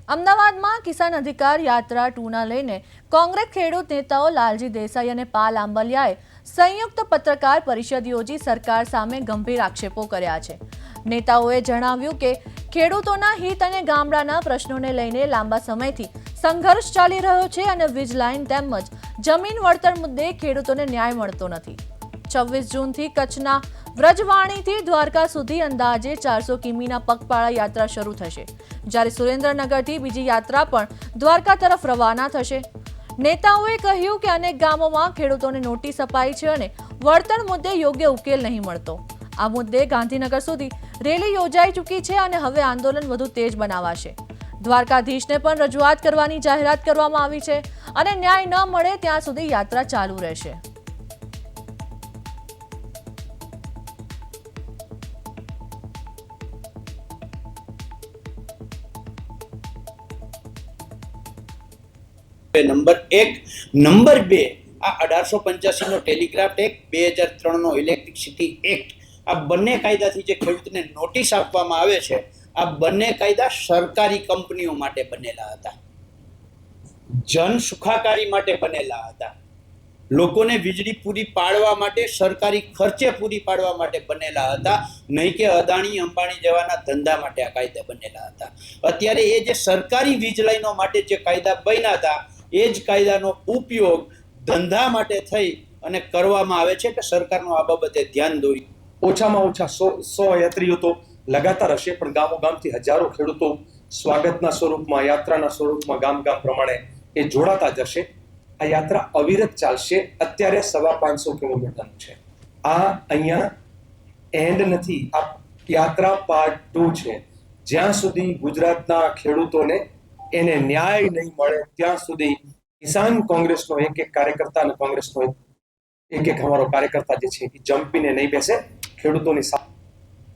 અમદાવાદમાં કિસાન અધિકાર યાત્રા 2ના લઈને કોંગ્રેસ ખેડૂત નેતાઓ લાલજી દેસાઈ અને પાલ આંબલિયાએ સંયુક્ત પત્રકાર પરિષદ યોજી સરકાર સામે ગંભીર આક્ષેપો કર્યા છે। નેતાઓએ જણાવ્યું કે ખેડૂતોના હિત અને ગામડાના પ્રશ્નોને લઈને લાંબા સમયથી સંઘર્ષ ચાલી રહ્યો છે અને વીજ લાઇન તેમજ જમીન વળતર મુદ્દે ખેડૂતોને ન્યાય મળતો નથી। 26 જૂનથી કચ્છના વ્રજવાણીથી દ્વારકા સુધી અંદાજે 400 કિમીના પગપાળા યાત્રા શરૂ થશે, જ્યારે સુરેન્દ્રનગરથી બીજી યાત્રા પણ દ્વારકા તરફ રવાના થશે। નેતાઓએ કહ્યું કે અનેક ગામોમાં ખેડૂતોને નોટિસ અપાઈ છે અને વળતર મુદ્દે યોગ્ય ઉકેલ નહીં મળતો। આ મુદ્દે ગાંધીનગર સુધી રેલી યોજાઈ ચૂકી છે અને હવે આંદોલન વધુ તેજ બનાવાશે। દ્વારકાધીશને પણ રજૂઆત કરવાની જાહેરાત કરવામાં આવી છે અને ન્યાય ન મળે ત્યાં સુધી યાત્રા ચાલુ રહેશે। નંબર 1 નંબર 2 આ 1885 નો ટેલિગ્રાફ એક્ટ 2003 નો ઇલેક્ટ્રિસિટી એક્ટ આ બંને કાયદાથી જે ખેડૂતને નોટિસ આપવામાં આવે છે આ બંને કાયદા સરકારી કંપનીઓ માટે બનેલા હતા, જન સુખાકારી માટે બનેલા હતા, લોકોને વીજળી પૂરી પાડવા માટે સરકારી ખર્ચે પૂરી પાડવા માટે બનેલા હતા, નહીં કે અદાણી અંબાણી જેવાના ધંધા માટે આ કાયદા બનેલા હતા। અત્યારે એ જે સરકારી વીજ લાઈનો માટે જે કાયદા બન્યા હતા એ જ કાયદાનો ઉપયોગ ધંધા માટે થઈ અને કરવામાં આવે છે કે સરકારનું આ બાબતે ધ્યાન દોરી। ઓછામાં ઓછા 100 યાત્રીઓ તો લગાતાર હશે, પણ ગામો ગામથી હજારો ખેડૂતો સ્વાગતના સ્વરૂપમાં, યાત્રાના સ્વરૂપમાં ગામ ગામ પ્રમાણે એ જોડાતા જશે। આ યાત્રા અવિરત ચાલશે। અત્યારે 550 કિલોમીટરનું છે। આ અહીંયા એન્ડ નથી, આ યાત્રા પાર્ટ 2 છે। જ્યાં સુધી ગુજરાતના ખેડૂતોને એને ન્યાય નહીં મળે ત્યાં સુધી કિસાન કોંગ્રેસનો એક કાર્યકર્તા અને કોંગ્રેસનો એક અમારો કાર્યકર્તા જે છે એ જંપીને નહીં બેસે। ખેડૂતોની